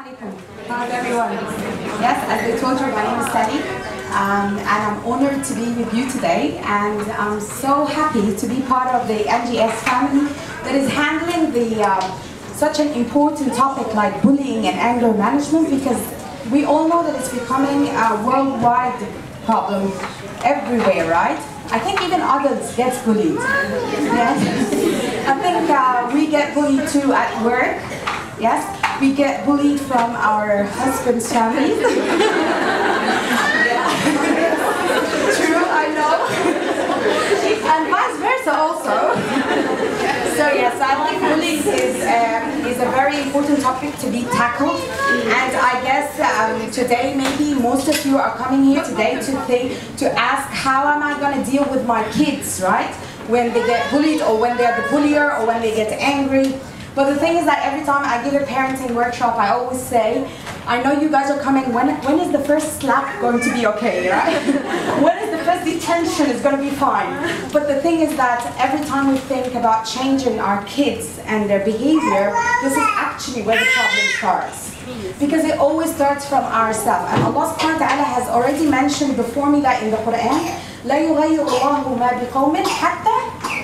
Alaikum. How's everyone? Yes, as I told you, my name is Sally, and I'm honored to be with you today, and I'm so happy to be part of the NGS family that is handling such an important topic like bullying and anger management, because we all know that it's becoming a worldwide problem everywhere, right? I think even adults get bullied. Yes. I think we get bullied too at work. Yes, we get bullied from our husband's family. True, I know. And vice versa also. So yes, I think bullying is a very important topic to be tackled. And I guess today maybe most of you are coming here today to ask, how am I going to deal with my kids, right? When they get bullied, or when they're the bullier, or when they get angry. But the thing is that every time I give a parenting workshop, I always say, I know you guys are coming, when is the first slap going to be okay, right? When is the first detention is going to be fine? But the thing is that every time we think about changing our kids and their behavior, this is actually where the problem starts. Because it always starts from ourselves. And Allah subhanahu wa ta'ala has already mentioned before me that in the Quran, لا يغير الله ما بقوم حتى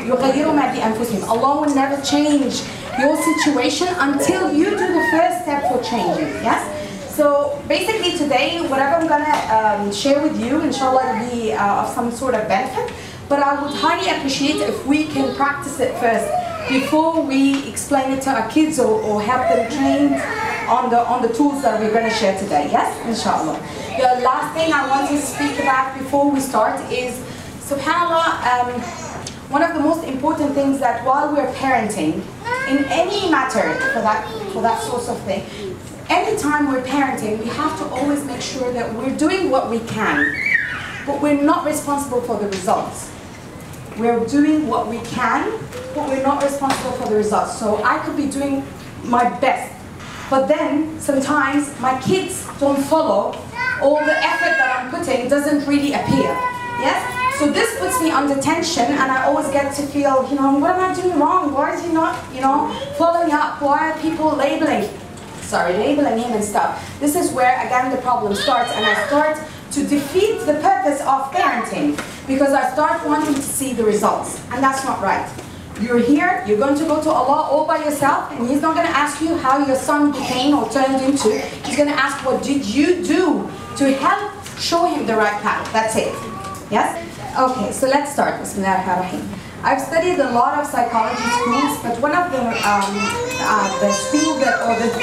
يغيروا ما بأنفسهم. Allah will never change your situation until you do the first step for changing. Yes? So basically today, whatever I'm gonna share with you, inshallah, will be of some sort of benefit. But I would highly appreciate if we can practice it first before we explain it to our kids or help them train on the tools that we're going to share today. Yes, inshallah. The last thing I want to speak about before we start is, subhanallah, one of the most important things that while we're parenting, in any matter for that source of thing, anytime we're parenting, we have to always make sure that we're doing what we can, but we're not responsible for the results. We're doing what we can, but we're not responsible for the results. So I could be doing my best, but then sometimes my kids don't follow, or the effort that I'm putting doesn't really appear. Yes? So this puts me under tension, and I always get to feel, what am I doing wrong? Why is he not, following up? Why are people labeling him and stuff? This is where, again, the problem starts, and I start to defeat the purpose of parenting, because I start wanting to see the results, and that's not right. You're here, you're going to go to Allah all by yourself, and He's not going to ask you how your son became or turned into. He's going to ask, what did you do to help show him the right path? That's it. Yes? Okay, so let's start. Bismillahirrahmanirrahim. I've studied a lot of psychology schools, but one of the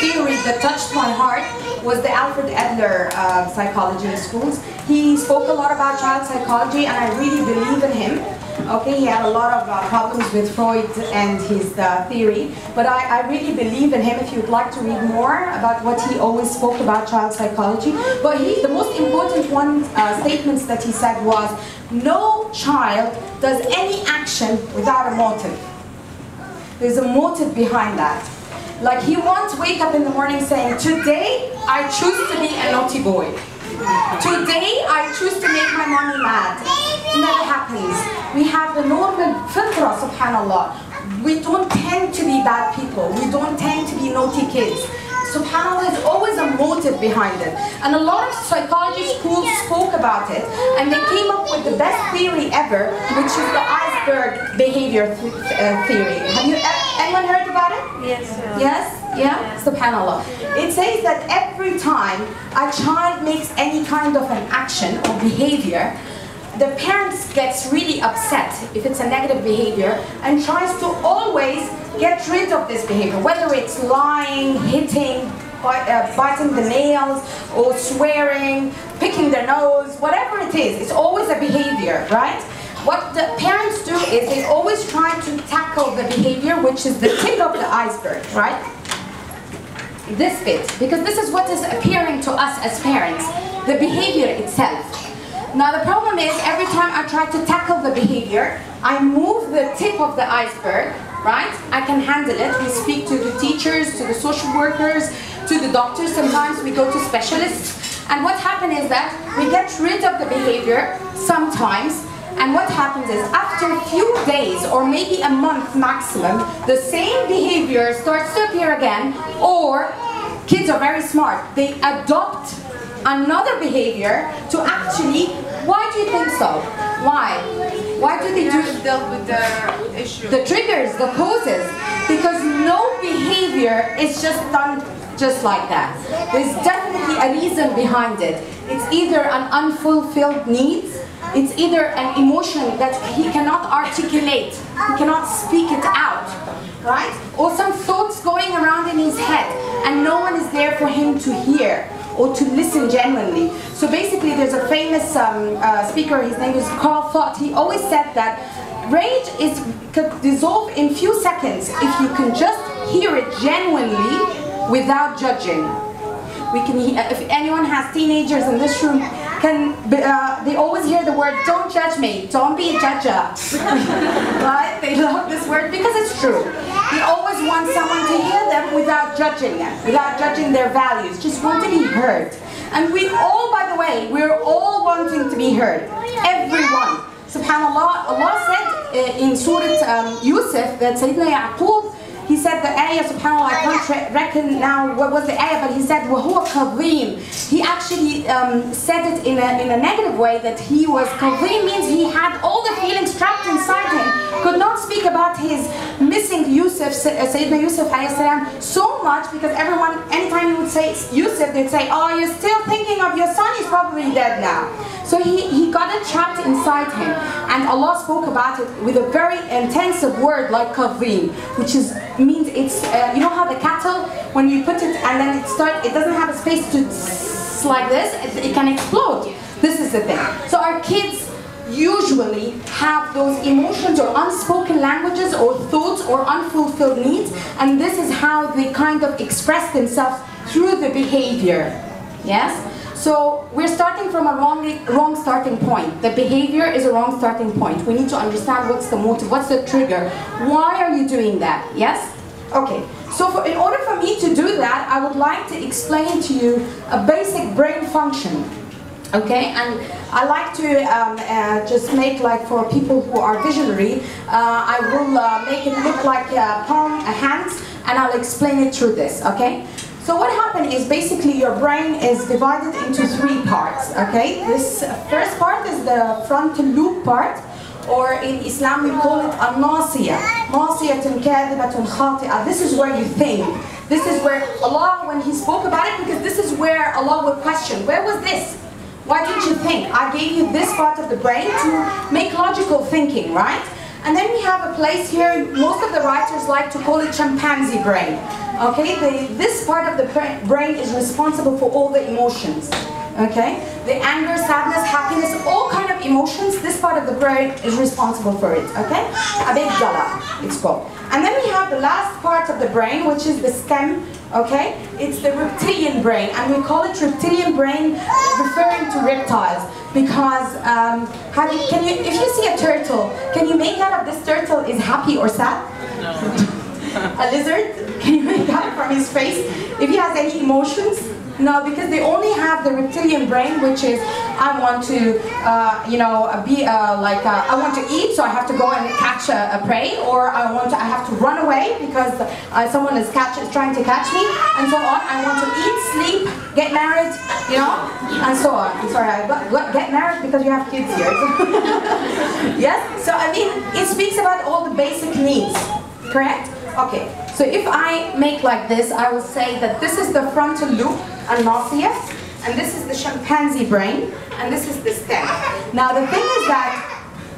theory that touched my heart was the Alfred Adler psychology schools. He spoke a lot about child psychology, and I really believe in him. Okay, he had a lot of problems with Freud and his theory, but I really believe in him. If you'd like to read more about what he always spoke about child psychology, but the most important statements that he said was, no child does any action without a motive. There's a motive behind that. Like, he won't wake up in the morning saying, today I choose to be a naughty boy. Today I choose to make my mommy mad. It never happens. We have the normal fitra, subhanallah. We don't tend to be bad people. We don't tend to be naughty kids. Subhanallah, there's always a motive behind it. And a lot of psychology schools spoke about it, and they came up with the best theory ever, which is the iceberg behavior theory. Have you anyone heard about it? Yes. Yes? Yeah? Subhanallah. It says that every time a child makes any kind of an action or behavior, the parents gets really upset if it's a negative behavior and tries to always get rid of this behavior, whether it's lying, hitting, biting the nails, or swearing, picking their nose, whatever it is, it's always a behavior, right? What the parents do is they always try to tackle the behavior, which is the tip of the iceberg, right? This bit, because this is what is appearing to us as parents, the behavior itself. Now the problem is, every time I try to tackle the behavior, I move the tip of the iceberg, right? I can handle it. We speak to the teachers, to the social workers, to the doctors. Sometimes we go to specialists. And what happens is that we get rid of the behavior sometimes, and what happens is, after a few days or maybe a month maximum, the same behavior starts to appear again, or kids are very smart. They adopt another behavior to actually, why do you think so? Why? Why do they dealt with the issue? The triggers, the causes. Because no behavior is just done just like that. There's definitely a reason behind it. It's either an unfulfilled need, it's either an emotion that he cannot articulate, he cannot speak it out, right? Or some thoughts going around in his head and no one is there for him to hear or to listen genuinely. So basically there's a famous speaker, his name is Carl Thought. He always said that rage could dissolve in few seconds if you can just hear it genuinely without judging. We can if anyone has teenagers in this room, they always hear the word, don't judge me, don't be a judger. Right? They love this word because it's true. They always want someone to hear them without judging them, without judging their values, just want to be heard. And we all, by the way, we're all wanting to be heard. Everyone. Subhanallah, Allah said in Surah Yusuf that Sayyidina Yaqub, he said the ayah, subhanAllah, I can't reckon now what was the ayah, but he said, وَهُوَ كَظِيمٌ. He actually said it in a negative way, that he was, Kazim means he had all the feelings trapped inside him, could not speak about his missing Yusuf, Sayyidina Yusuf alayhi salam, so much, because everyone, anytime he would say Yusuf, they'd say, oh, you're still thinking of your son, he's probably dead now. So he got it trapped inside him, and Allah spoke about it with a very intensive word like Kazim, which means it's, you know how the cattle, when you put it and then it doesn't have a space to like this, it can explode. This is the thing. So our kids usually have those emotions or unspoken languages or thoughts or unfulfilled needs, and this is how they kind of express themselves through the behavior. Yes? So we're starting from a wrong starting point. The behavior is a wrong starting point. We need to understand what's the motive, what's the trigger. Why are you doing that? Yes? Okay. So in order for me to do that, I would like to explain to you a basic brain function. Okay, and I like to just make, like, for people who are visionary, I will make it look like hands, and I'll explain it through this, okay? So what happened is basically your brain is divided into three parts, okay? This first part is the frontal lobe part, or in Islam we call it al-nasiya. Nasiyatun kadhibatun khati'ah. This is where you think. This is where Allah, when He spoke about it, because this is where Allah would question, where was this? Why didn't you think? I gave you this part of the brain to make logical thinking, right? And then we have a place here, most of the writers like to call it chimpanzee brain. Okay, this part of the brain is responsible for all the emotions. Okay, the anger, sadness, happiness, all kind of emotions, this part of the brain is responsible for it. Okay, abegdala, it's called. And then we have the last part of the brain, which is the stem. Okay, it's the reptilian brain, and we call it reptilian brain, referring to reptiles, because if you see a turtle, can you make out if this turtle is happy or sad? No. A lizard, can you make out from his face if he has any emotions? No, because they only have the reptilian brain, which is, I want to, I want to eat, so I have to go and catch a prey, or I have to run away because someone is trying to catch me, and so on. I want to eat, sleep, get married, you know, and so on. I'm sorry, get married because you have kids here. Yes? So I mean, it speaks about all the basic needs, correct? Okay, so if I make like this, I will say that this is the frontal lobe, al-nasiya, and this is the chimpanzee brain, and this is the stem. Now the thing is that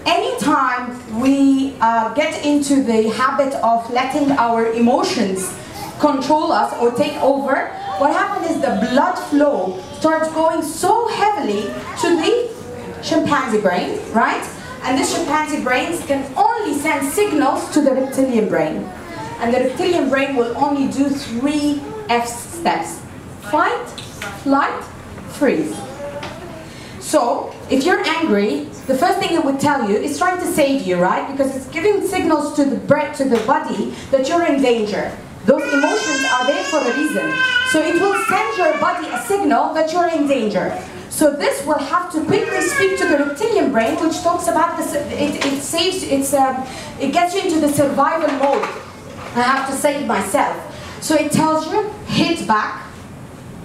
anytime we get into the habit of letting our emotions control us or take over, what happens is the blood flow starts going so heavily to the chimpanzee brain, right? And this chimpanzee brain can only send signals to the reptilian brain. And the reptilian brain will only do 3 F steps. Fight, flight, freeze. So, if you're angry, the first thing it would tell you is trying to save you, right? Because it's giving signals to the body that you're in danger. Those emotions are there for a reason. So it will send your body a signal that you're in danger. So this will have to quickly speak to the reptilian brain, which talks about this. It gets you into the survival mode. I have to save myself. So it tells you, hit back,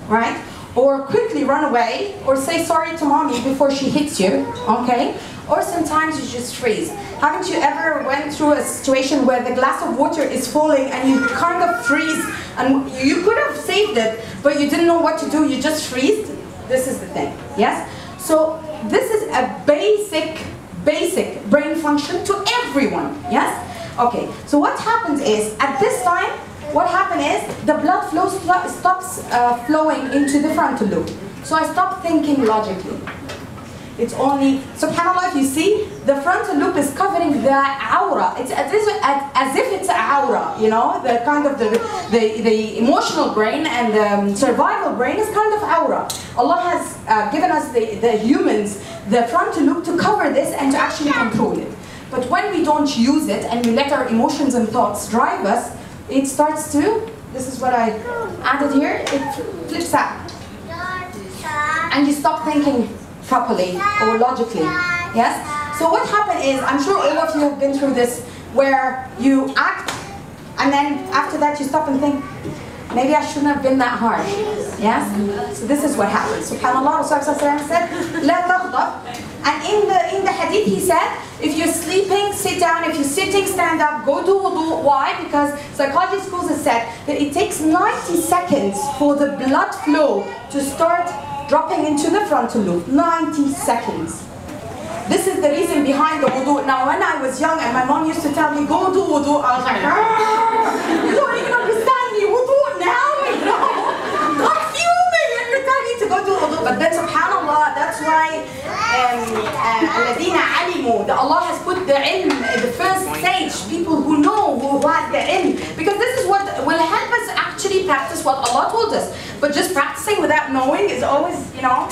right? Or quickly run away, or say sorry to mommy before she hits you, okay? Or sometimes you just freeze. Haven't you ever went through a situation where the glass of water is falling and you kind of freeze, and you could have saved it, but you didn't know what to do, you just freeze? This is the thing, yes? So this is a basic brain function to everyone, yes? Okay, so what happens is, at this time, what happens is, the blood flow stops flowing into the frontal lobe. So I stop thinking logically. It's only, subhanAllah, if you see, the frontal lobe is covering the aura. It's as if it's a aura, you know, the kind of the emotional brain and the survival brain is kind of aura. Allah has given us, the humans, the frontal lobe to cover this and to actually control it. But when we don't use it and we let our emotions and thoughts drive us, it starts to, this is what I added here, it flips out. And you stop thinking properly or logically, yes? So what happened is, I'm sure all of you have been through this, where you act and then after that you stop and think, maybe I shouldn't have been that harsh, yes? So this is what happens. SubhanAllah, Rasulullah said, لا تغضب. And in the hadith he said, if you're sleeping, sit down. If you're sitting, stand up. Go do wudu. Why? Because psychology schools have said that it takes 90 seconds for the blood flow to start dropping into the frontal lobe. 90 seconds. This is the reason behind the wudu. Now when I was young and my mom used to tell me, go do wudu, I was like, you don't even understand me, wudu now? I'm fuming and you're telling me to go do wudu. But then subhanAllah, that's why الذين علموا, that Allah has put the ilm, the first stage, people who know, who have the ilm, because this is what will help us actually practice what Allah told us. But just practicing without knowing is always, you know,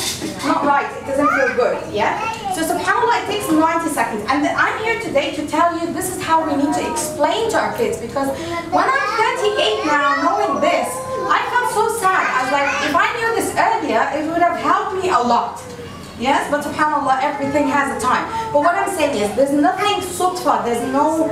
not right. It doesn't feel good, yeah? So subhanAllah, it takes 90 seconds. And I'm here today to tell you this is how we need to explain to our kids, because when I'm 38 now, knowing this, I felt so sad. I was like, if I knew this earlier, it would have helped me a lot. Yes, but subhanAllah, everything has a time. But what I'm saying is, there's nothing sutfa, there's no,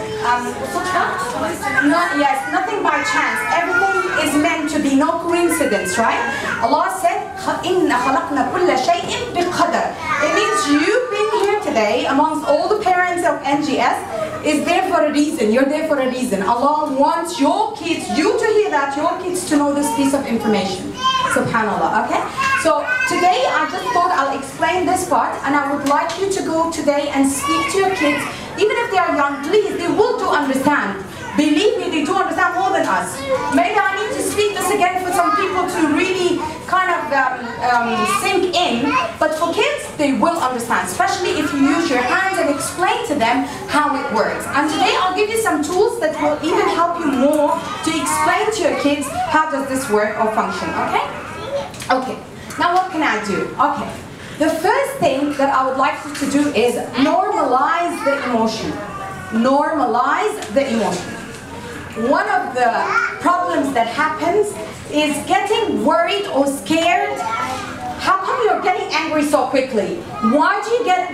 yes, nothing by chance. Everything is meant to be, no coincidence, right? Allah said, إِنَّ خَلَقْنَا كُلَّ شَيْءٍ بِقَدَرٍ. It means you being here today, amongst all the parents of NGS, is there for a reason. You're there for a reason. Allah wants your kids, you to hear that, your kids to know this piece of information. SubhanAllah, okay? So today I just thought I'll explain this part, and I would like you to go today and speak to your kids. Even if they are young, please, they will do understand. Believe me, they do understand more than us. Maybe I need to speak this again for some people to really kind of sink in, but for kids, they will understand, especially if you use your hands and explain to them how it works. And today I'll give you some tools that will even help you more to explain to your kids how does this work or function, okay? Okay, now what can I do? Okay, the first thing that I would like you to do is normalize the emotion. Normalize the emotion. One of the problems that happens is getting worried or scared. How come you're getting angry so quickly? Why do you get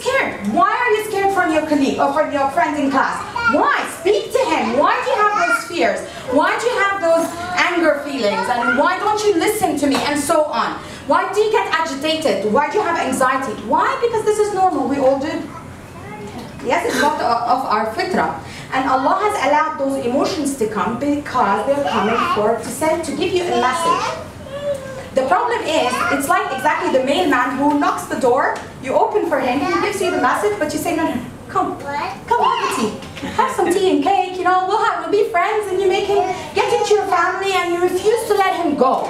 scared? Why are you scared from your colleague or from your friend in class? Why? Speak to him. Why do you have those fears? Why do you have those anger feelings? And why don't you listen to me? And so on. Why do you get agitated? Why do you have anxiety? Why? Because this is normal. We all do. Yes, it's part of our fitrah. And Allah has allowed those emotions to come because they're coming to give you a message. The problem is, it's like exactly the mailman who knocks the door, you open for him, he gives you the message, but you say, no, come have tea. Have some tea and cake, you know, we'll be friends, and you make him get into your family and you refuse to let him go.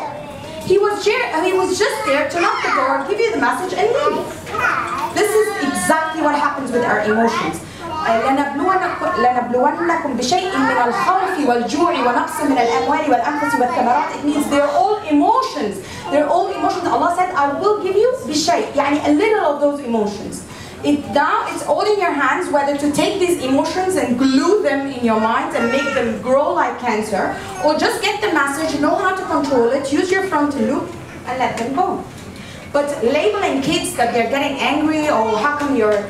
He was just there to knock the door, give you the message, and leave. This is exactly what happens with our emotions. لنبلونكم بشيء من الخوف والجوع ونقص من الأموال والأنفس والثمرات. It means they're all emotions. They're all emotions. Allah said, I will give you بشيء, يعني a little of those emotions. Now it's all in your hands whether to take these emotions and glue them in your mind and make them grow like cancer, or just get the message, know how to control it, use your frontal lobe and let them go. But labeling kids that they're getting angry, or how come you're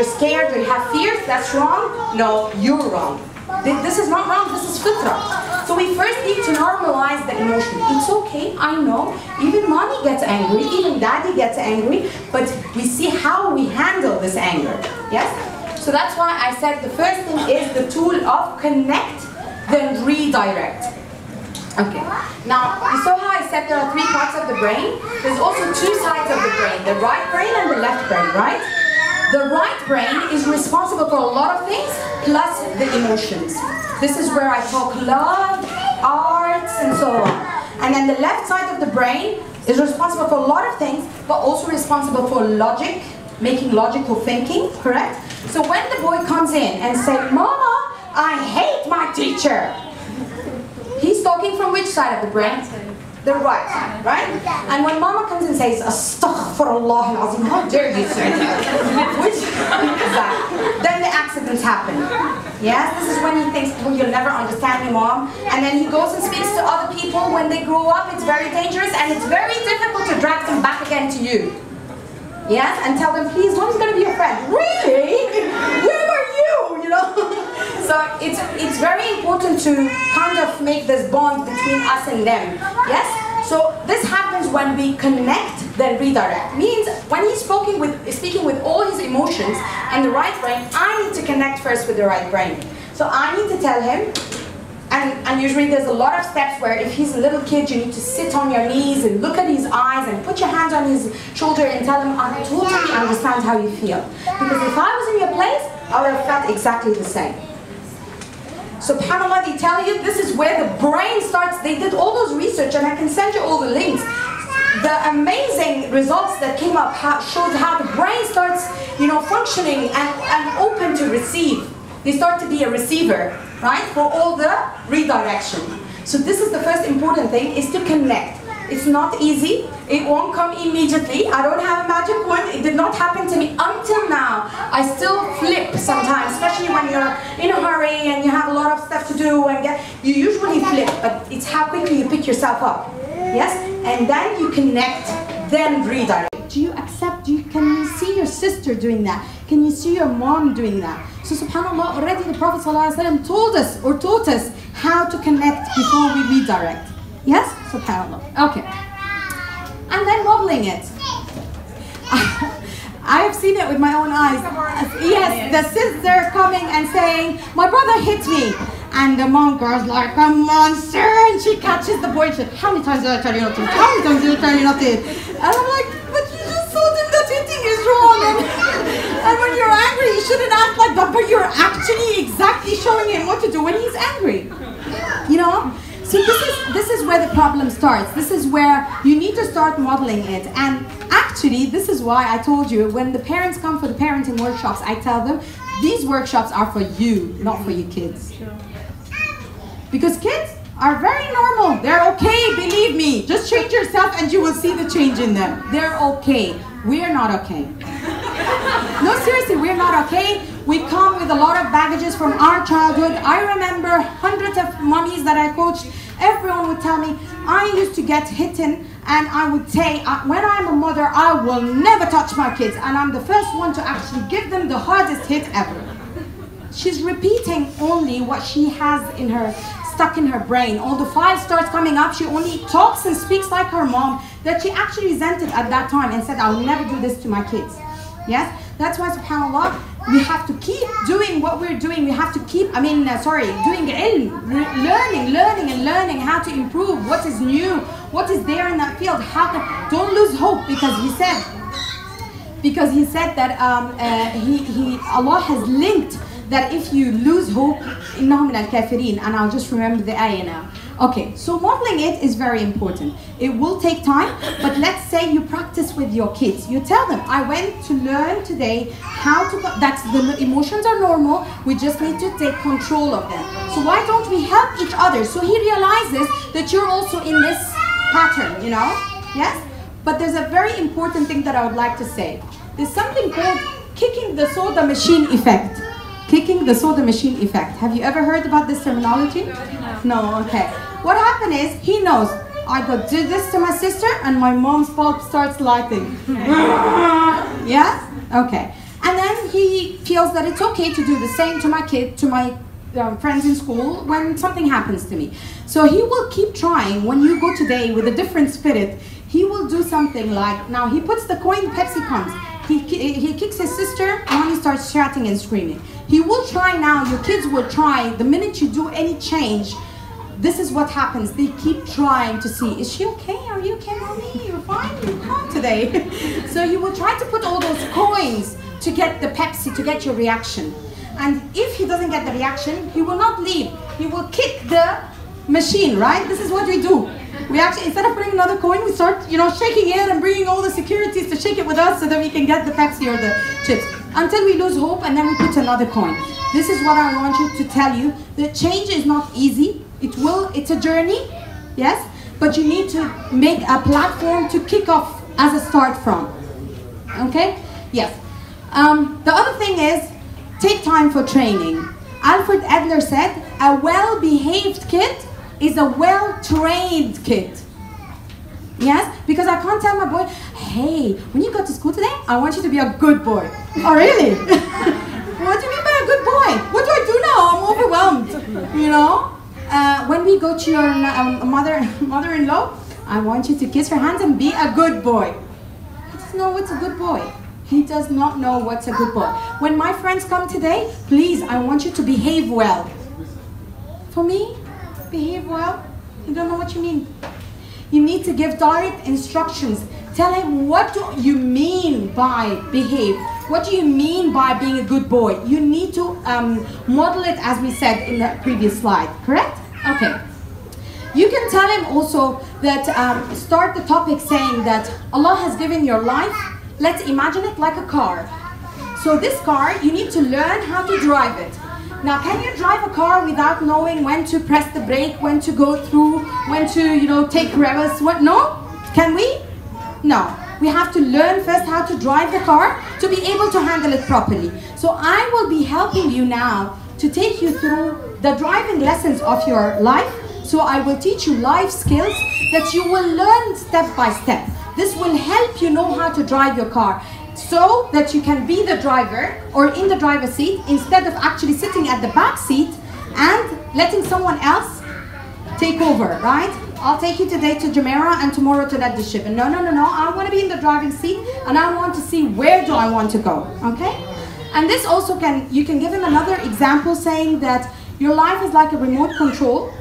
scared or you have fears, that's wrong. No, you're wrong. This is not wrong, this is fitrah. So we first need to normalize the emotion. It's okay, I know, even mommy gets angry, even daddy gets angry, but we see how we handle this anger, yes? So that's why I said the first thing is the tool of connect, then redirect. Okay, now you saw how I said there are three parts of the brain? There's also two sides of the brain, the right brain and the left brain, right? The right brain is responsible for a lot of things, plus the emotions. This is where I talk love, arts, and so on. And then the left side of the brain is responsible for a lot of things, but also responsible for logic, making logical thinking, correct? So when the boy comes in and says, Mama, I hate my teacher. He's talking from which side of the brain? The right side, right? And when Mama comes and says, Astaghfirullah al-Azim, how dare you say that? Which is that? Then the accidents happen. Yes, this is when he thinks, well, you'll never understand me, Mom. And then he goes and speaks to other people. When they grow up, it's very dangerous and it's very difficult to drag them back again to you. Yes, and tell them, please, mom's going to be your friend. Really? Where were you? You know? So it's very important to kind of make this bond between us and them. Yes? So this happens when we connect, then redirect. Means when he's speaking with all his emotions and the right brain, I need to connect first with the right brain. So I need to tell him, and usually there's a lot of steps where if he's a little kid, you need to sit on your knees and look at his eyes and put your hands on his shoulder and tell him, I totally understand how you feel. Because if I was in your place, I would have felt exactly the same. SubhanAllah, they tell you this is where the brain starts. They did all those research and I can send you all the links. The amazing results that came up showed how the brain starts, functioning and open to receive. They start to be a receiver, right, for all the redirection. So this is the first important thing, is to connect. It's not easy. It won't come immediately. I don't have a magic wand. It did not happen to me until now. I still flip sometimes, especially when you're in a hurry and you have a lot of stuff to do you usually flip, but it's how quickly you pick yourself up. Yes? And then you connect, then redirect. Do you accept? Can you see your sister doing that? Can you see your mom doing that? So subhanAllah, already the Prophet ﷺ told us or taught us how to connect before we redirect. Yes? SubhanAllah. Okay. And then modeling it. I have seen it with my own eyes. Yes, the sister coming and saying, my brother hit me. And the mom goes like a monster and she catches the boy and says, how many times did I tell you not to? How many times did I tell you not to? And I'm like, but you just told him that hitting is wrong. And when you're angry, you shouldn't act like that, but you're actually exactly showing him what to do when he's angry. So this is where the problem starts. This is where you need to start modeling it. And actually, this is why I told you, when the parents come for the parenting workshops, I tell them, these workshops are for you, not for your kids. Because kids are very normal. They're okay, believe me. Just change yourself and you will see the change in them. They're okay. We're not okay. No, seriously, we're not okay. We come with a lot of baggages from our childhood. I remember hundreds of mummies that I coached. Everyone would tell me, I used to get hitten and I would say, when I'm a mother, I will never touch my kids. And I'm the first one to actually give them the hardest hit ever. She's repeating only what she has stuck in her brain. All the file starts coming up. She only talks and speaks like her mom that she actually resented at that time and said, I will never do this to my kids. Yes? That's why, subhanAllah, we have to keep doing what we're doing. We have to keep, doing ilm, learning how to improve, what is new, what is there in that field. Don't lose hope, because he said that Allah has linked that if you lose hope, إِنَّهُ مِنَ الْكَافِرِينَ, and I'll just remember the ayah now. Okay, so modeling it is very important. It will take time, but let's say you practice with your kids. You tell them, I went to learn today how to, the emotions are normal, we just need to take control of them. So why don't we help each other? So he realizes that you're also in this pattern, Yes? But there's a very important thing that I would like to say. There's something called kicking the soda machine effect. Kicking the soda machine effect. Have you ever heard about this terminology? No, okay. What happened is, he knows, I go do this to my sister and my mom's bulb starts lighting. Yes? Okay. And then he feels that it's okay to do the same to my kid, to my friends in school when something happens to me. So he will keep trying. When you go today with a different spirit, he will do something like, now he puts the coin, Pepsi comes. He kicks his sister, and he starts shouting and screaming. He will try now, your kids will try, the minute you do any change, this is what happens. They keep trying to see, is she okay? Are you okay, mommy? You're fine? You're calm today. So you will try to put all those coins to get the Pepsi, to get your reaction. And if he doesn't get the reaction, he will not leave. He will kick the machine, right? This is what we do. We actually, instead of putting another coin, we start, shaking it and bringing all the securities to shake it with us so that we can get the Pepsi or the chips. Until we lose hope, and then we put another coin. This is what I want you to tell you. The change is not easy. It's a journey, yes? But you need to make a platform to kick off as a start from. Okay? Yes. The other thing is, take time for training. Alfred Adler said, a well-behaved kid is a well-trained kid. Yes? Because I can't tell my boy, hey, when you go to school today, I want you to be a good boy. Oh, really? What do you mean by a good boy? What do I do now? I'm overwhelmed, when we go to your mother-in-law, I want you to kiss her hands and be a good boy. He doesn't know what's a good boy. He does not know what's a good boy. When my friends come today, please, I want you to behave well. For me, behave well? You don't know what you mean. You need to give direct instructions. Tell him, what do you mean by behave? What do you mean by being a good boy? You need to model it as we said in the previous slide, correct? Okay. You can tell him also that, start the topic saying that Allah has given your life, let's imagine it like a car. So this car, you need to learn how to drive it. Now, can you drive a car without knowing when to press the brake, when to go through, when to, take reverse? What? No? Can we? No. We have to learn first how to drive the car to be able to handle it properly. So I will be helping you now to take you through the driving lessons of your life. So I will teach you life skills that you will learn step by step. This will help you know how to drive your car, so that you can be the driver or in the driver's seat instead of actually sitting at the back seat and letting someone else take over, right? I'll take you today to Jumeirah and tomorrow to that ship. And no, I want to be in the driving seat and I want to see where do I want to go, okay? And this also you can give him another example saying that your life is like a remote control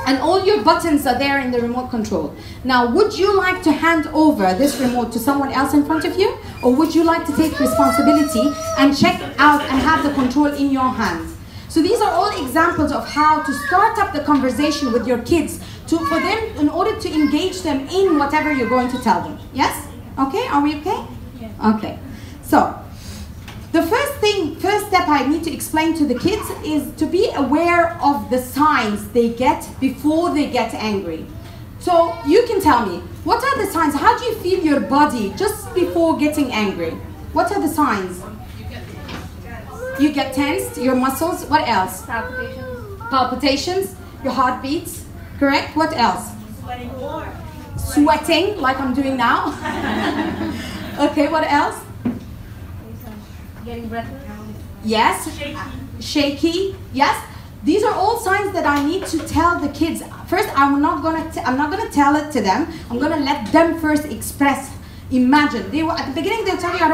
and all your buttons are there in the remote control. Now, would you like to hand over this remote to someone else in front of you? Or would you like to take responsibility and check out and have the control in your hands? So these are all examples of how to start up the conversation with your kids for them, in order to engage them in whatever you're going to tell them. Yes? Okay, are we okay? Yeah. Okay. So, the first step I need to explain to the kids is to be aware of the signs they get before they get angry. So you can tell me, what are the signs? How do you feel your body just before getting angry? What are the signs? You get tensed, your muscles, what else? Palpitations. Palpitations, your heart beats, correct? What else? Sweating more. Sweating, like I'm doing now. Okay, what else? Getting breathless. Yes. Shaky. Yes. These are all signs that I need to tell the kids. First, I'm not gonna tell it to them. I'm gonna let them first express. Imagine. At the beginning they'll tell you,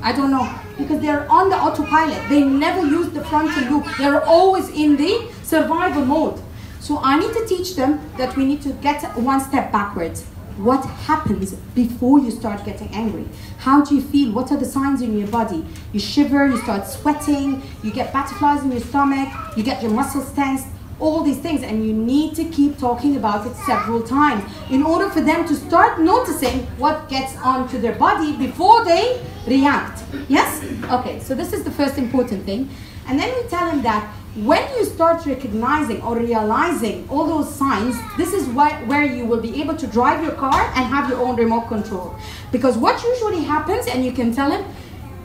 I don't know, because they're on the autopilot. They never use the frontal loop. They're always in the survival mode. So I need to teach them that we need to get one step backwards. What happens before you start getting angry? How do you feel? What are the signs in your body? You shiver, you start sweating, you get butterflies in your stomach, you get your muscles tensed, all these things, and you need to keep talking about it several times in order for them to start noticing what gets onto their body before they react. Yes? Okay, so this is the first important thing. And then we tell them that when you start recognizing or realizing all those signs, this is where you will be able to drive your car and have your own remote control. Because what usually happens, and you can tell them,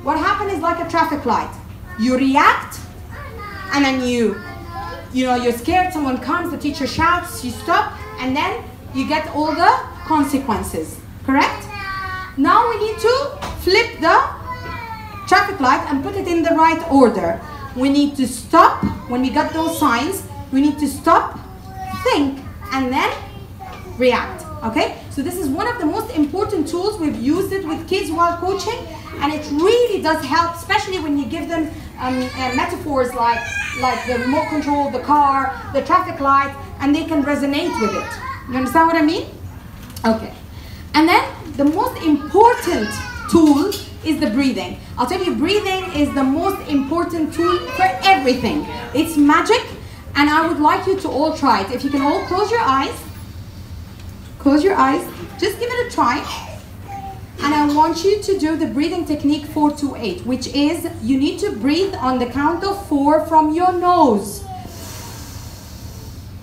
what happens is like a traffic light. You react, and then you're scared, someone comes, the teacher shouts, you stop, and then you get all the consequences, correct? Now we need to flip the traffic light and put it in the right order. we need to stop. When we got those signs, we need to stop, think, and then react. Okay, so this is one of the most important tools. We've used it with kids while coaching, and it really does help, especially when you give them metaphors like the remote control, the car, the traffic light, and they can resonate with it. You understand what I mean? Okay, and then the most important tool is the breathing. I'll tell you, breathing is the most important tool for everything. It's magic, and I would like you to all try it. If you can all close your eyes. Close your eyes, just give it a try. And I want you to do the breathing technique 4-8, which is you need to breathe on the count of 4 from your nose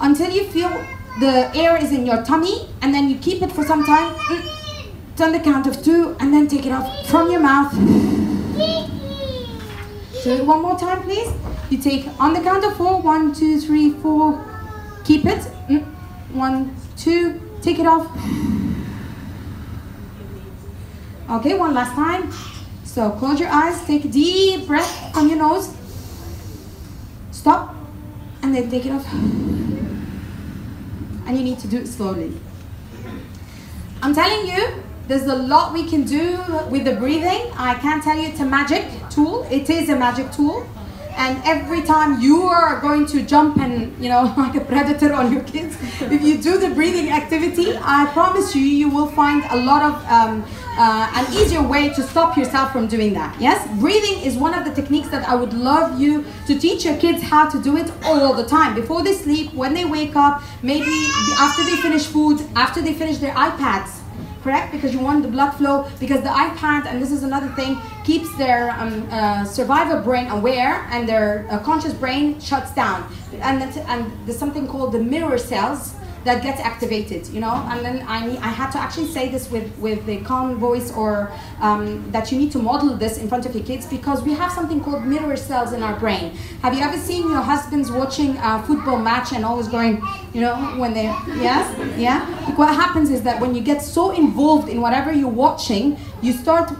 until you feel the air is in your tummy, and then you keep it for some time. On the count of 2, and then take it off from your mouth. Do it one more time, please. You take on the count of 4, 1, 2, 3, 4. Keep it. 1, 2. Take it off. Okay, one last time. So close your eyes, take a deep breath from your nose. Stop, and then take it off. And you need to do it slowly. I'm telling you, there's a lot we can do with the breathing. I can't tell you it's a magic tool. It is a magic tool. And every time you are going to jump and, you know, like a predator on your kids, if you do the breathing activity, I promise you, you will find a lot of an easier way to stop yourself from doing that. Yes, breathing is one of the techniques that I would love you to teach your kids how to do it all the time. Before they sleep, when they wake up, maybe after they finish food, after they finish their iPads. Correct? Because you want the blood flow, because the iPad, and this is another thing, keeps their survivor brain aware, and their conscious brain shuts down. And there's something called the mirror cells that gets activated, you know. And then I had to actually say this with the calm voice, or that you need to model this in front of your kids, because we have something called mirror cells in our brain. Have you ever seen your husbands watching a football match and always going, you know, when they, yes, yeah? What happens is that when you get so involved in whatever you're watching, you start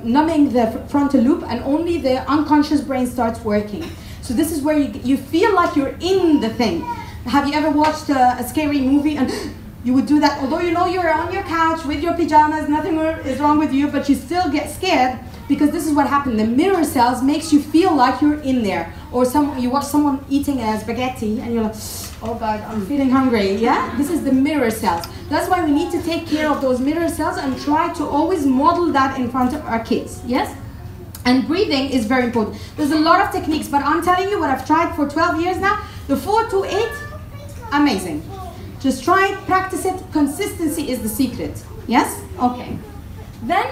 numbing the frontal lobe, and only the unconscious brain starts working. So this is where you feel like you're in the thing. Have you ever watched a scary movie and you would do that, although you know you're on your couch with your pajamas, nothing is wrong with you, but you still get scared, because this is what happened. The mirror cells makes you feel like you're in there. Or you watch someone eating a spaghetti and you're like, oh God, I'm feeling hungry. Yeah, this is the mirror cells. That's why we need to take care of those mirror cells and try to always model that in front of our kids. Yes? And breathing is very important. There's a lot of techniques, but I'm telling you what I've tried for 12 years now, the 4-8, amazing. Just try it, practice it. Consistency is the secret. Yes? Okay. Then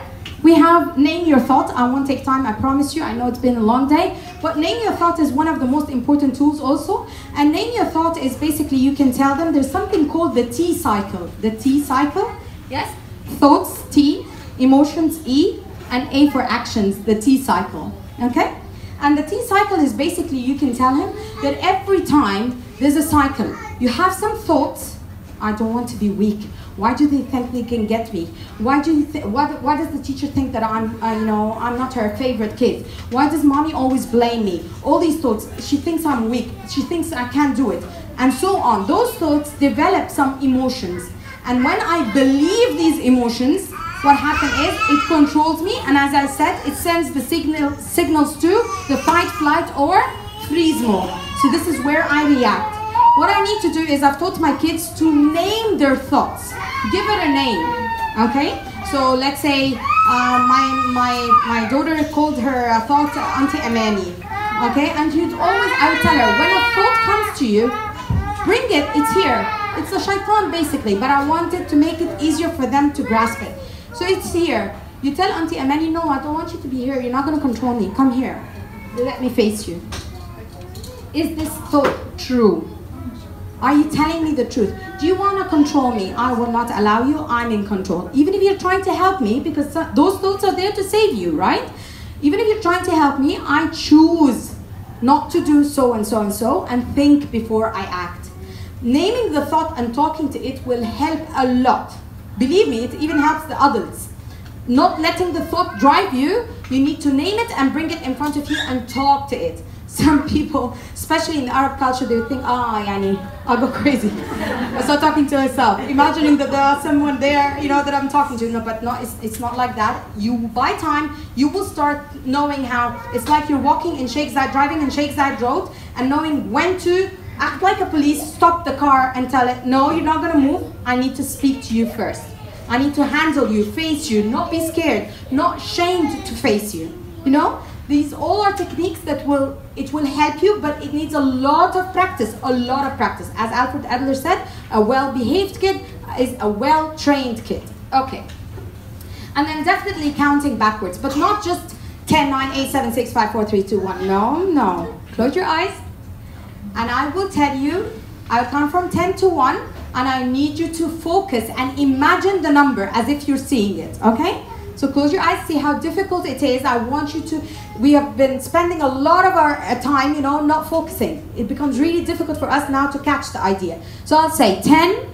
we have name your thought. I won't take time, I promise you. I know it's been a long day. But name your thought is one of the most important tools also. And name your thought is basically, you can tell them there's something called the T cycle. The T cycle. Yes? Thoughts, T. Emotions, E. And A for actions, the T cycle. Okay? And the T cycle is basically, you can tell him that every time there's a cycle, you have some thoughts. I don't want to be weak. Why do they think they can get me? Why do you why does the teacher think that I'm not her favorite kid? Why does mommy always blame me? All these thoughts. She thinks I'm weak. She thinks I can't do it, and so on. Those thoughts develop some emotions, and when I believe these emotions, what happens is it controls me, and as I said, it sends the signals to the fight, flight, or freeze mode. So this is where I react. What I need to do is, I've taught my kids to name their thoughts. Give it a name, okay? So let's say my daughter called her thought Auntie Amani, okay? And I would tell her, when a thought comes to you, bring it, it's here. It's a shaitan basically, but I wanted to make it easier for them to grasp it. So it's here. You tell Auntie Amani, no, I don't want you to be here. You're not going to control me. Come here. Let me face you. Is this thought true? Are you telling me the truth? Do you want to control me? I will not allow you. I'm in control. Even if you're trying to help me, because those thoughts are there to save you, right? Even if you're trying to help me, I choose not to do so and so and so, and think before I act. Naming the thought and talking to it will help a lot. Believe me, it even helps the adults. Not letting the thought drive you, you need to name it and bring it in front of you and talk to it. some people, especially in the Arab culture, they would think, yani, I'll go crazy. I start talking to myself, imagining that there's someone there, you know, that I'm talking to. No, but no, it's not like that. By time, you will start knowing how, it's like you're walking in Sheikh Zayed, driving in Sheikh Zayed Road, and knowing when to act like a police, stop the car and tell it, no, you're not gonna move, I need to speak to you first. I need to handle you, face you, not be scared, not shamed to face you, you know? These all are techniques that will help you, but it needs a lot of practice, As Alfred Adler said, a well-behaved kid is a well-trained kid. Okay. And then definitely counting backwards, but not just 10, 9, 8, 7, 6, 5, 4, 3, 2, 1. No. Close your eyes, and I will tell you, I'll count from 10 to 1, and I need you to focus and imagine the number as if you're seeing it, okay? So close your eyes, see how difficult it is. I want you to, we have been spending a lot of our time, you know, not focusing. It becomes really difficult for us now to catch the idea. So I'll say 10.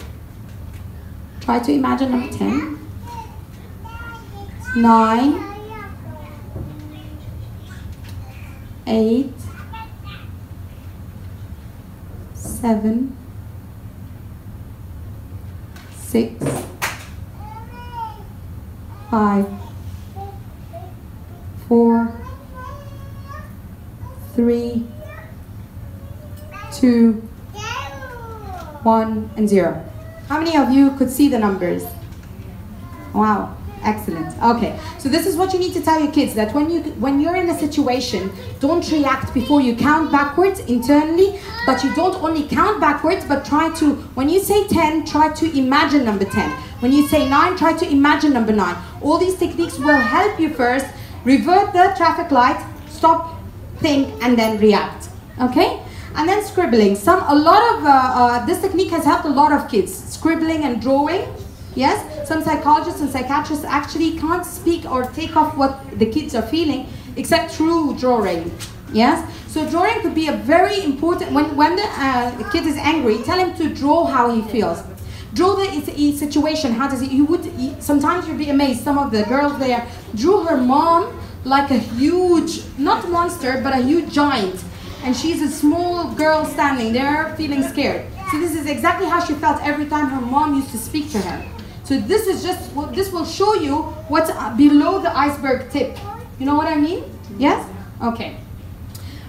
Try to imagine number 10. 9. 8. 7. 6. 5, 4, 3, 2, 1, and 0. How many of you could see the numbers? Wow, excellent. Okay, so this is what you need to tell your kids, that when you're in a situation, don't react before you count backwards internally, but you don't only count backwards, but try to, when you say 10, try to imagine number 10. When you say 9, try to imagine number 9. All these techniques will help you first revert the traffic light, stop, think, and then react. Okay? And then scribbling. This technique has helped a lot of kids. Scribbling and drawing. Yes? Some psychologists and psychiatrists actually can't speak or take off what the kids are feeling except through drawing. Yes? So drawing could be a very important, when the kid is angry, tell him to draw how he feels. Draw the situation. How does it? Sometimes you'll be amazed. Some of the girls there drew her mom like a huge, not monster, but a huge giant, and she's a small girl standing there feeling scared. So this is exactly how she felt every time her mom used to speak to her. So this is just this will show you what's below the iceberg tip. You know what I mean? Yes? Okay.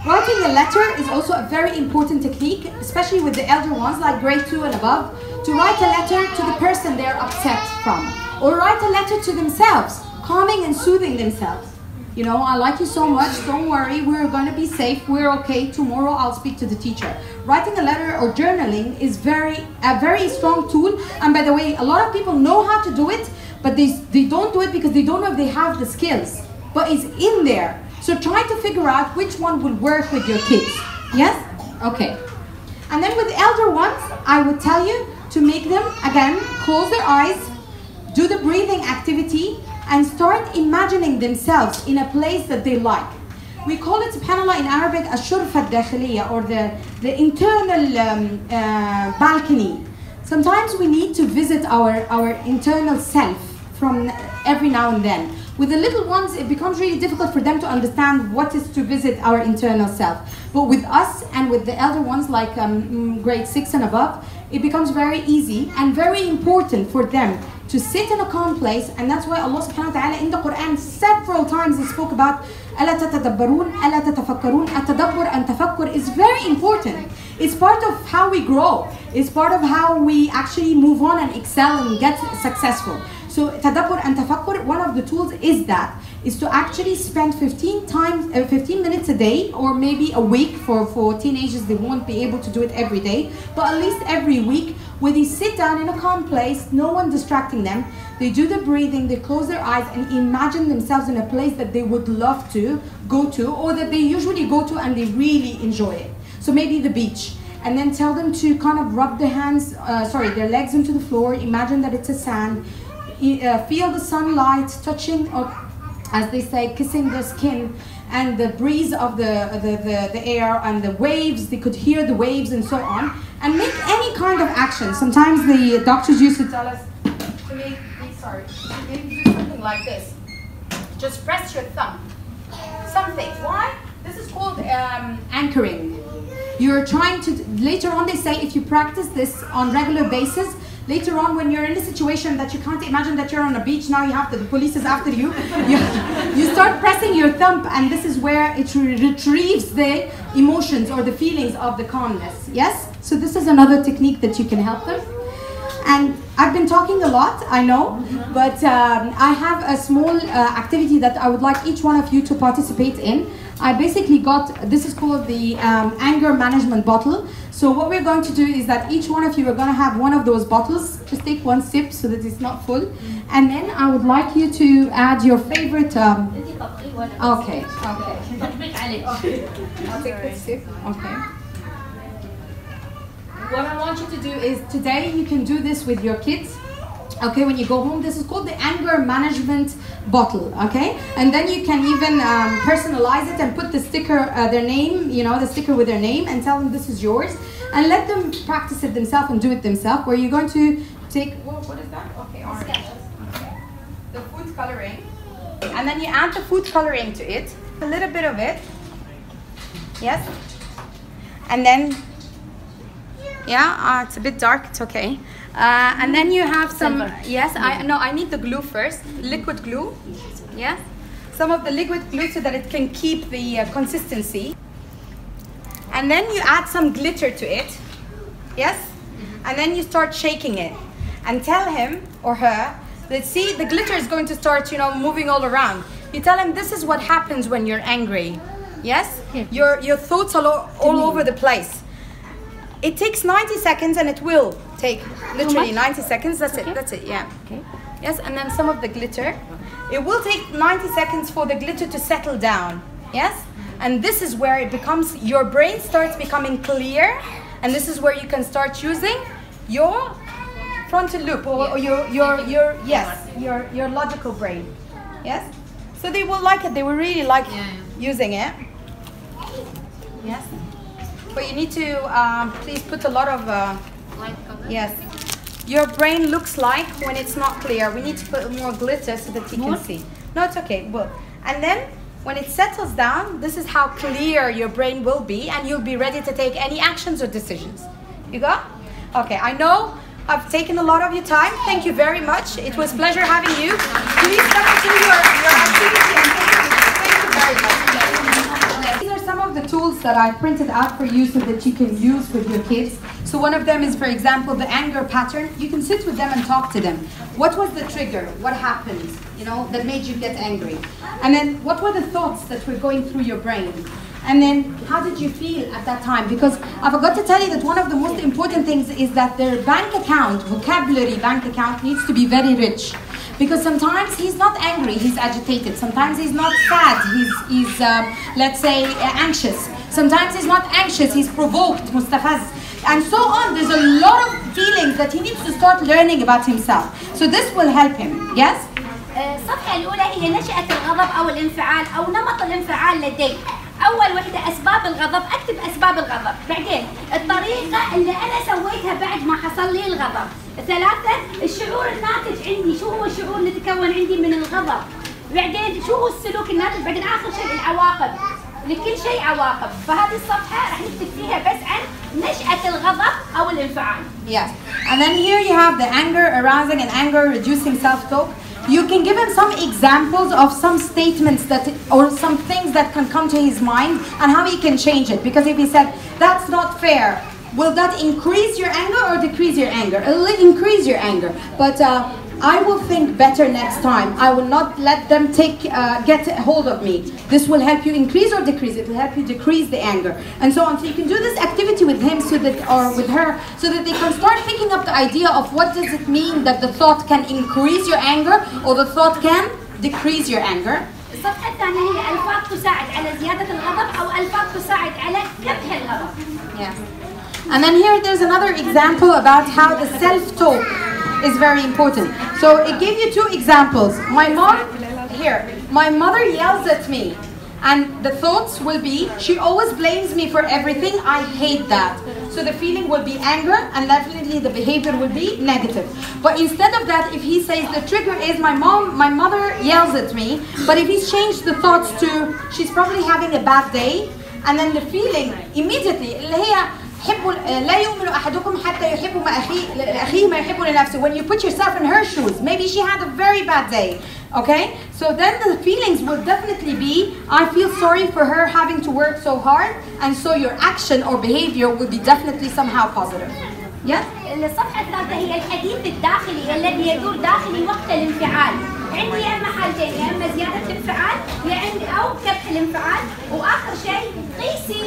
Writing a letter is also a very important technique, especially with the elder ones, like grade 2 and above, to write a letter to the person they're upset from. Or write a letter to themselves, calming and soothing themselves. You know, I like you so much, don't worry, we're going to be safe, we're okay, tomorrow I'll speak to the teacher. Writing a letter or journaling is a very strong tool. And by the way, a lot of people know how to do it, but they don't do it because they don't know if they have the skills. But it's in there. So try to figure out which one will work with your kids. Yes? Okay. And then with the elder ones, I would tell you to make them, again, close their eyes, do the breathing activity, and start imagining themselves in a place that they like. We call it, subhanAllah, in Arabic, الشرفة الداخلية, or the internal balcony. Sometimes we need to visit our internal self from every now and then. With the little ones, it becomes really difficult for them to understand what is to visit our internal self. But with us and with the elder ones, like grade 6 and above, it becomes very easy and very important for them to sit in a calm place. And that's why Allah subhanahu wa ta'ala in the Quran several times he spoke about ألا تتدبرون ألا تتفكرون. التدبر and tafakkur is very important. It's part of how we grow. It's part of how we actually move on and excel and get successful. So tadabbur and tafakkur, one of the tools is to actually spend 15 minutes a day, or maybe a week. For teenagers, they won't be able to do it every day, but at least every week, where they sit down in a calm place, no one distracting them. They do the breathing, they close their eyes and imagine themselves in a place that they would love to go to, or that they usually go to and they really enjoy it. So maybe the beach. And then tell them to kind of rub their legs into the floor, imagine that it's a sand. Feel the sunlight touching, or as they say, kissing their skin, and the breeze of the air and the waves. They could hear the waves and so on. And make any kind of action. Sometimes the doctors used to tell us to maybe do something like this. Just press your thumb. Something. Why? This is is called anchoring. You're trying to, later on they say if you practice this on regular basis, later on when you're in a situation that you can't imagine that you're on a beach, now you have the police is after you, you start pressing your thumb, and this is where it retrieves the emotions or the feelings of the calmness, yes? So this is another technique that you can help them. And I've been talking a lot, I know, but I have a small activity that I would like each one of you to participate in. I basically got, this is called the anger management bottle. So what we're going to do is that each one of you are going to have one of those bottles. Just take one sip so that it's not full. And then I would like you to add your favorite... okay. I'll take a sip. Okay. What I want you to do is today you can do this with your kids. Okay, when you go home, this is called the anger management bottle, okay? And then you can even personalize it and put the sticker, their name, you know, the sticker with their name, and tell them this is yours. And let them practice it themselves and do it themselves, where you're going to take, what is that? Okay, orange. Okay. The food coloring. And then you add the food coloring to it, a little bit of it. Yes? And then, yeah, it's a bit dark, it's okay. And then you have some, yes, I need the glue first, liquid glue, yes, some of the liquid glue so that it can keep the consistency. And then you add some glitter to it, yes, and then you start shaking it and tell him or her that, see, the glitter is going to start, you know, moving all around. You tell him this is what happens when you're angry, yes, your thoughts are all over the place. It takes 90 seconds and it will take literally 90 seconds. That's it. That's it. Yeah. Okay. Yes, and then some of the glitter. It will take 90 seconds for the glitter to settle down. Yes? And this is where it becomes, your brain starts becoming clear, and this is where you can start using your frontal lobe or your logical brain. Yes? So they will like it. They will really like using it. Yes? But you need to please put a lot of yes. Your brain looks like when it's not clear. We need to put more glitter so that you can see. No, it's okay. Well, and then when it settles down, this is how clear your brain will be, and you'll be ready to take any actions or decisions. You got? Okay. I know I've taken a lot of your time. Thank you very much. It was a pleasure having you. Please come to your activity, and thank you very much. These are some of the tools that I printed out for you so that you can use with your kids. So one of them is, for example, the anger pattern. You can sit with them and talk to them. What was the trigger? What happened, you know, that made you get angry? And then what were the thoughts that were going through your brain? And then how did you feel at that time? Because I forgot to tell you that one of the most important things is that their bank account, vocabulary bank account, needs to be very rich. Because sometimes he's not angry, he's agitated. Sometimes he's not sad, he's let's say, anxious. Sometimes he's not anxious, he's provoked, mustafaz. And so on. There's a lot of feelings that he needs to start learning about himself. So this will help him. Yes? الصفحة الأولى هي نشأة الغضب أو الانفعال أو نمط الانفعال لديك. أول وحدة أسباب الغضب، أكتب أسباب الغضب. بعدين الطريقة اللي أنا سويتها بعد ما حصل لي الغضب. ثلاثة الشعور الناتج عندي، شو هو الشعور اللي تكون عندي من الغضب. بعدين شو هو السلوك الناتج، بعدين آخر شيء العواقب. لكل شيء عواقب. فهذه الصفحة راح نكتب فيها بس عن نشأة الغضب أو الانفعال. Yes. And then here you have the anger arousing and anger reducing self-talk. You can give him some examples of some statements that, or some things that can come to his mind and how he can change it. Because if he said, that's not fair, will that increase your anger or decrease your anger? It will increase your anger. But I will think better next time. I will not let them get hold of me. This will help you increase or decrease. It will help you decrease the anger, and so on. So you can do this activity with him, so that, or with her, so that they can start picking up the idea of what does it mean that the thought can increase your anger or the thought can decrease your anger. الصفحة الثانية هي ألفاظ تساعد على زيادة الغضب أو ألفاظ تساعد على كبح الغضب. Yes. And then here there's another example about how the self-talk is very important. So it gave you two examples. My mother yells at me, and the thoughts will be, she always blames me for everything, I hate that. So the feeling will be anger, and definitely the behavior will be negative. But instead of that, if he says the trigger is my mother yells at me, but if he's changed the thoughts to she's probably having a bad day, and then the feeling immediately اللي هي حبوا لا يؤمن أحدكم حتى يحب أخيه ما يحب لنفسه. When you put yourself in her shoes, maybe she had a very bad day. Okay, so then the feelings will definitely be I feel sorry for her having to work so hard, and so your action or behavior will be definitely somehow positive. Yes? الصفحة الثالثة هي الحديث الداخلي الذي يدور داخلي وقت الانفعال. عندي يا اما حالتين، يا اما زيادة الانفعال يا عندي او كبح الانفعال، واخر شيء قيسي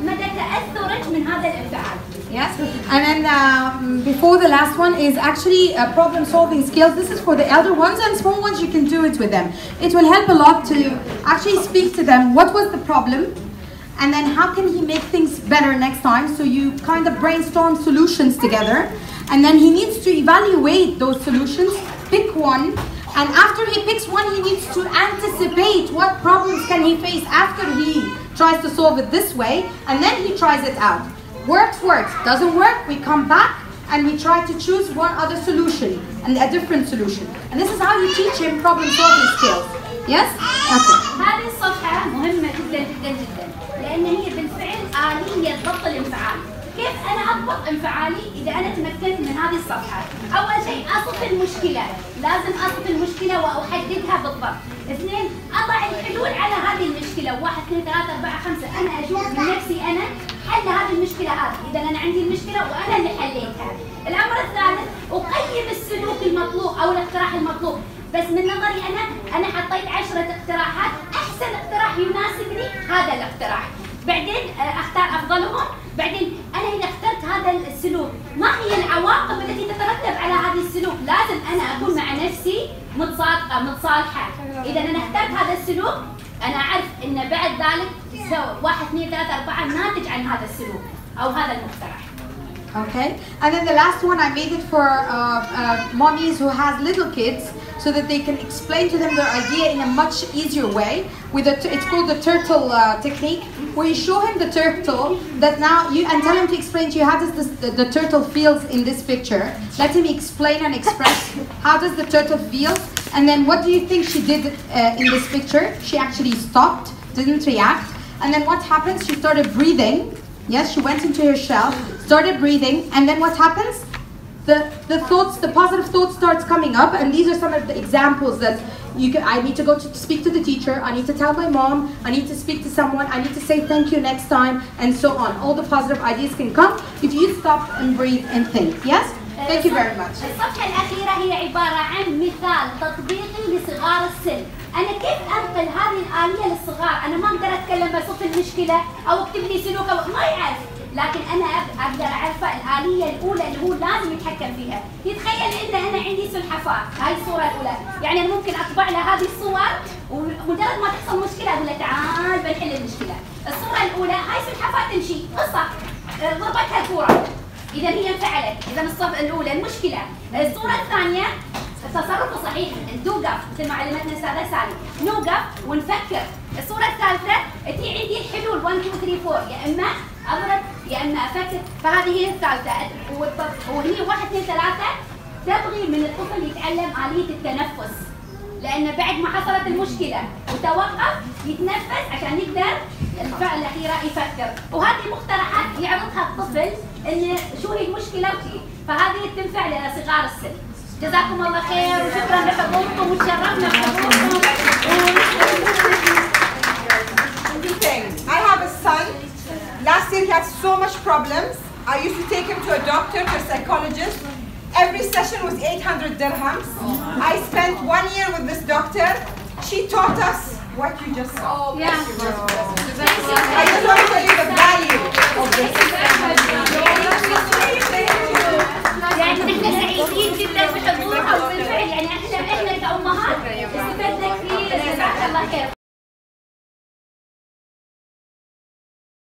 مدى تأثرك من هذا الانفعال. Yes, and then before the last one is actually problem-solving skills. This is for the elder ones, and small ones you can do it with them. It will help a lot to actually speak to them. What was the problem? And then how can he make things better next time? So you kind of brainstorm solutions together, and then he needs to evaluate those solutions, pick one, and after he picks one, he needs to anticipate what problems can he face after he tries to solve it this way, and then he tries it out. Works, doesn't work, we come back and we try to choose one other solution and a different solution. And this is how you teach him problem-solving skills. Yes? Okay. هذه الصفحة مهمة جدا جدا جدا، لأن هي بالفعل آلية ضبط الانفعال. كيف أنا أضبط انفعالي إذا أنا تمكنت من هذه الصفحة؟ أول شيء أصف المشكلة، لازم أصف المشكلة وأحددها بالضبط. اثنين، أضع الحلول على هذه المشكلة، 1 2 3 4 5، أنا أشوف من نفسي أنا حل هذه المشكلة هذه، إذا أنا عندي المشكلة وأنا اللي حليتها. الأمر الثالث، أقيم السلوك المطلوب أو الاقتراح المطلوب، بس من نظري أنا حطيت 10 اقتراحات، أحسن اقتراح يناسبني هذا الاقتراح. بعدين اختار افضلهم. بعدين انا اذا اخترت هذا السلوك ما هي العواقب التي تترتب على هذا السلوك؟ لازم انا اكون مع نفسي متصادقه متصالحه. اذا انا اخترت هذا السلوك انا اعرف ان بعد ذلك 1 2 3 4 ناتج عن هذا السلوك او هذا المقترح. Okay, and then the last one I made it for mommies who has little kids, so that they can explain to them their idea in a much easier way. It's called the turtle technique, where you show him the turtle that now and tell him to explain to you how does the turtle feels in this picture. Let him explain and express how does the turtle feel, and then what do you think she did in this picture? She actually stopped, didn't react, and then what happens? She started breathing. Yes, she went into her shell, started breathing, and then what happens? The thoughts, the positive thoughts starts coming up, and these are some of the examples that I need to go to speak to the teacher, I need to tell my mom, I need to speak to someone, I need to say thank you next time, and so on. All the positive ideas can come if you stop and breathe and think. Yes? Thank you very much. الصفحة الأخيرة هي عبارة عن مثال تطبيقي لصغار السن. أنا كيف أنقل هذه الآلية للصغار؟ أنا ما أقدر أتكلم بصف المشكلة أو أكتب لي سلوك ما يعرف، لكن أنا أقدر أعرفه الآلية الأولى اللي هو لازم يتحكم فيها. يتخيل إن أنا عندي سلحفاة، هاي الصورة الأولى، يعني أنا ممكن أطبع له هذه الصور ومجرد ما تحصل مشكلة أقول له تعال بنحل المشكلة. الصورة الأولى هاي سلحفاة تمشي، قصة ضربتها الكورة، إذا هي انفعلت، إذا الصف الأولى المشكلة. الصورة الثانية التصرف صحيح، توقف مثل ما علمتنا الأستاذة سالي، نوقف ونفكر. الصورة الثالثة تي عندي الحلول 1 2 3 4، يا إما أضرب يا إما أفكر، فهذه هي الثالثة. وهي 1 2 3 تبغي من الطفل يتعلم آلية التنفس، لأن بعد ما حصلت المشكلة وتوقف يتنفس عشان يقدر الفعل الأخيرة يفكر. وهذه مقترحات يعرضها الطفل إن شو هي المشكلة وشي، فهذه تنفع لصغار السن. جزاكم الله خير وشكرا لحضوركم وتشرفنا بحضوركم. I have a son. Last year he had so much problems. I used to take him to a doctor, to a psychologist. Every session was 800 dirhams. I spent 1 year with this doctor. She taught us what you just saw. Yeah.